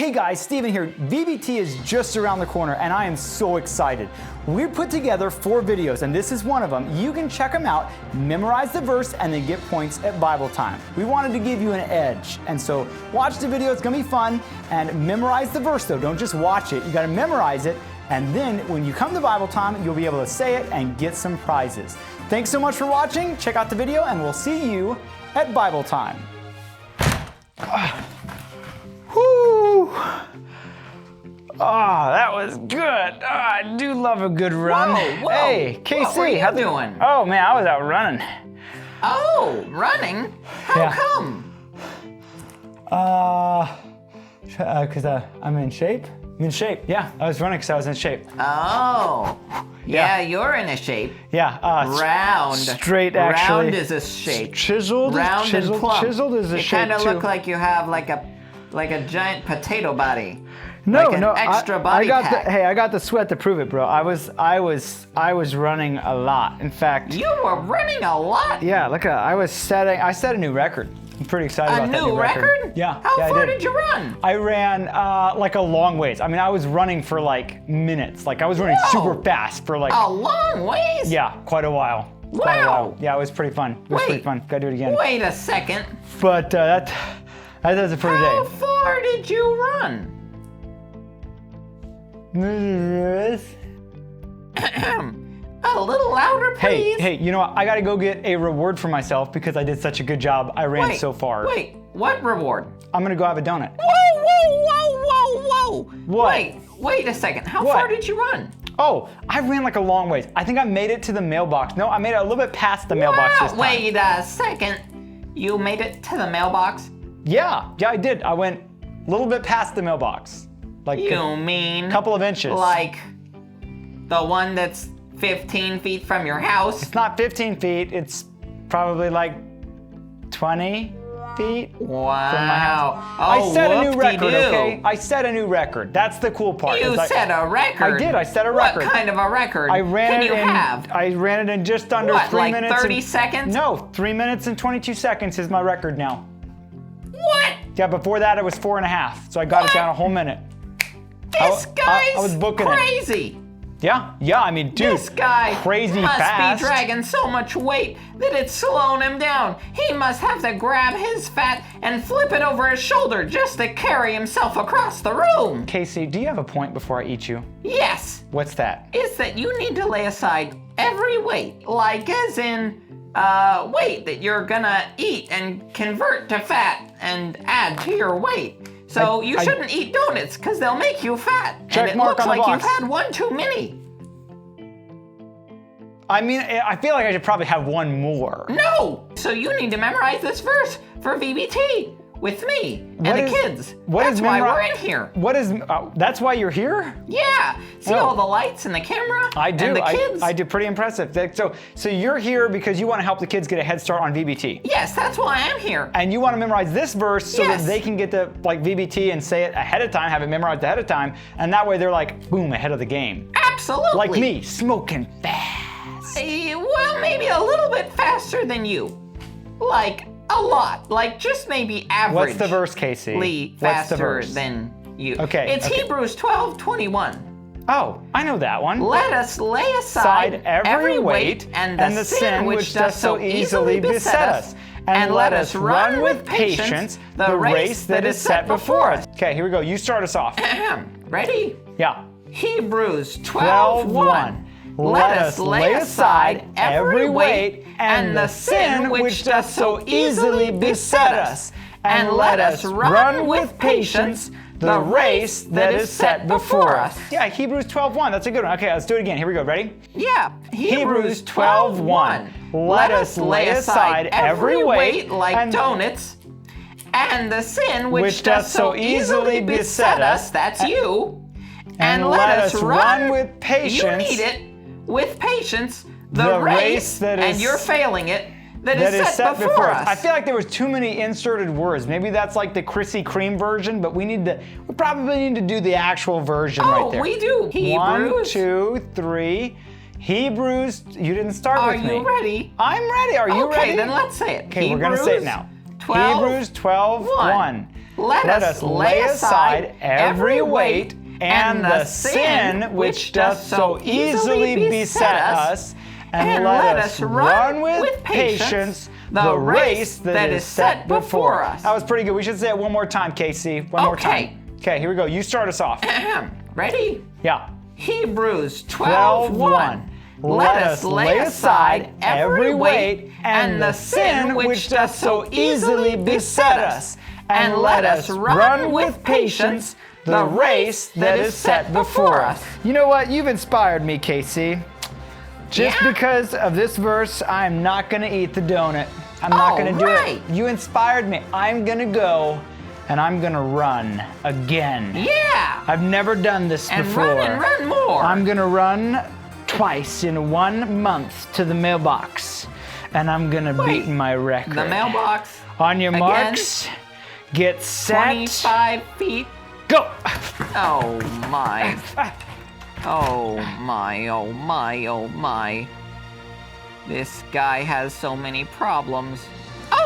Hey guys, Steven here. VBT is just around the corner and I am so excited. We put together 4 videos and this is one of them. You can check them out, memorize the verse, and then get points at Bible time. We wanted to give you an edge, and so watch the video, it's gonna be fun, and memorize the verse though. Don't just watch it, you gotta memorize it, and then when you come to Bible time, you'll be able to say it and get some prizes. Thanks so much for watching. Check out the video and we'll see you at Bible time. Whew. Oh, that was good. Oh, I do love a good run. Whoa. Hey, KC, what were you doing? Oh man, I was out running. Oh, running? How come? Because I'm in shape. I'm in shape. Yeah, I was running because I was in shape. Oh, yeah, you're in a shape. Yeah. Round. Straight, actually. Round is a shape. Chiseled. Round and plump. Chiseled is a shape too. You kind of look like you have like a giant potato body. No, like an extra body pack. I got the sweat to prove it, bro. I was running a lot. In fact, you were running a lot. Yeah, I set a new record. I'm pretty excited about that new record. A new record? Yeah. How far did you run? I ran like a long ways. I mean, I was running for like minutes. Like I was running super fast for like a long ways. Yeah, quite a while. Wow. Yeah, it was pretty fun. It was pretty fun. Gotta do it again. Wait a second. But that does it for today. How far did you run? A little louder, please. Hey, you know what? I gotta go get a reward for myself because I did such a good job. I ran so far. Wait, what reward? I'm gonna go have a donut. Whoa. What? Wait a second. How far did you run? Oh, I ran like a long ways. I think I made it to the mailbox. No, I made it a little bit past the mailbox this time. Wait a second. You made it to the mailbox? Yeah, I did. I went a little bit past the mailbox. Like you mean? A couple of inches. Like the one that's 15 feet from your house? It's not 15 feet. It's probably like 20 feet from my house. Oh, I set a new record, okay? I set a new record. That's the cool part. You set a record? I did. I set a record. What kind of a record I ran I ran it in just under 3 minutes. 30 seconds? No, 3 minutes and 22 seconds is my record now. What? Yeah, before that it was 4.5. So I got it down a whole minute. This guy's I was booking crazy. Yeah, I mean, dude, this guy crazy must fast. be dragging so much weight that it's slowing him down. He must have to grab his fat and flip it over his shoulder just to carry himself across the room. Casey, do you have a point before I eat you? Yes. What's that? It's that you need to lay aside every weight, like as in weight that you're gonna eat and convert to fat and add to your weight. So you shouldn't eat donuts because they'll make you fat. And it looks like you've had one too many. I mean, I feel like I should probably have one more. No! So you need to memorize this verse for VBT with me and the kids. That's why we're in here. That's why you're here? Yeah. See all the lights and the camera? I do. And the kids? I do. Pretty impressive. So you're here because you want to help the kids get a head start on VBT. Yes, that's why I'm here. And you want to memorize this verse so that they can get the VBT and say it ahead of time, have it memorized ahead of time, and that way they're like, boom, ahead of the game. Absolutely. Like me, smoking fast. Well, maybe a little bit faster than you. Like a lot. Like just maybe average. What's the verse, Casey? Faster than you. Okay. It's Hebrews 12:21. Oh, I know that one. Let us lay aside every weight and the sin which does so easily beset us, and let us run with patience the race that is set before us. Okay, here we go. You start us off. Ready? Yeah. Hebrews 12:1. Let us lay aside every weight and the sin which does so easily beset us, and let us run with patience the race that is set before us. Yeah, Hebrews 12:1. That's a good one. Okay, let's do it again. Here we go. Ready? Yeah. Hebrews 12:1. Let us lay aside every weight like donuts and the sin which does so easily beset us. That's you. And let us run with patience. You need it. With patience, the race that is, and you're failing it, that is set before us. I feel like there was too many inserted words. Maybe that's like the Krispy Kreme version, but we probably need to do the actual version right there. Oh, we do. Hebrews. 1, 2, 3. Hebrews. You didn't start with me. Are you ready? I'm ready. Are you ready? Okay, then let's say it. Okay, we're gonna say it now. Hebrews 12:1. Let us lay aside every weight and the sin which doth so easily beset us, and let us run with patience the race that is set before us. That was pretty good. We should say it one more time, Casey. One more time. Okay, here we go. You start us off. Ready? Yeah. Hebrews 12:1. Let us lay aside every weight and the sin which doth so easily beset us, and let us run with patience the race that is set before us. You know what? You've inspired me, Casey. Just because of this verse, I'm not going to eat the donut. I'm not going to do it. You inspired me. I'm going to go and I'm going to run again. Yeah. I've never done this before. And run more. I'm going to run twice in 1 month to the mailbox. And I'm going to beat my record. The mailbox. On your marks, get set. 25 feet. Go. Oh my. Oh my, oh my, oh my. This guy has so many problems.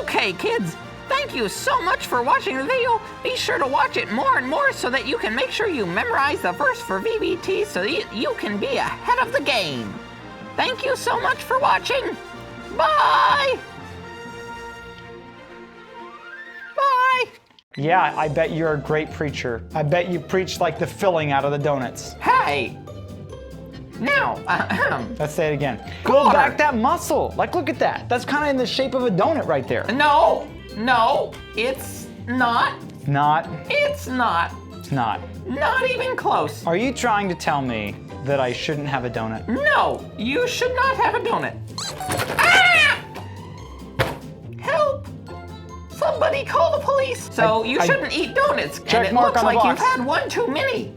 Okay, kids, thank you so much for watching the video. Be sure to watch it more and more so that you can make sure you memorize the verse for VBT so that you can be ahead of the game. Thank you so much for watching. Bye. Bye. Yeah, I bet you're a great preacher. I bet you preach like the filling out of the donuts. Hey. Now, let's say it again. Build back that muscle. Like, look at that. That's kind of in the shape of a donut right there. No, it's not. Not? It's not. It's not. Not even close. Are you trying to tell me that I shouldn't have a donut? No, you should not have a donut. Ah! Help! Somebody call the police. So you shouldn't eat donuts. Check and it mark looks on the like box. you've had one too many.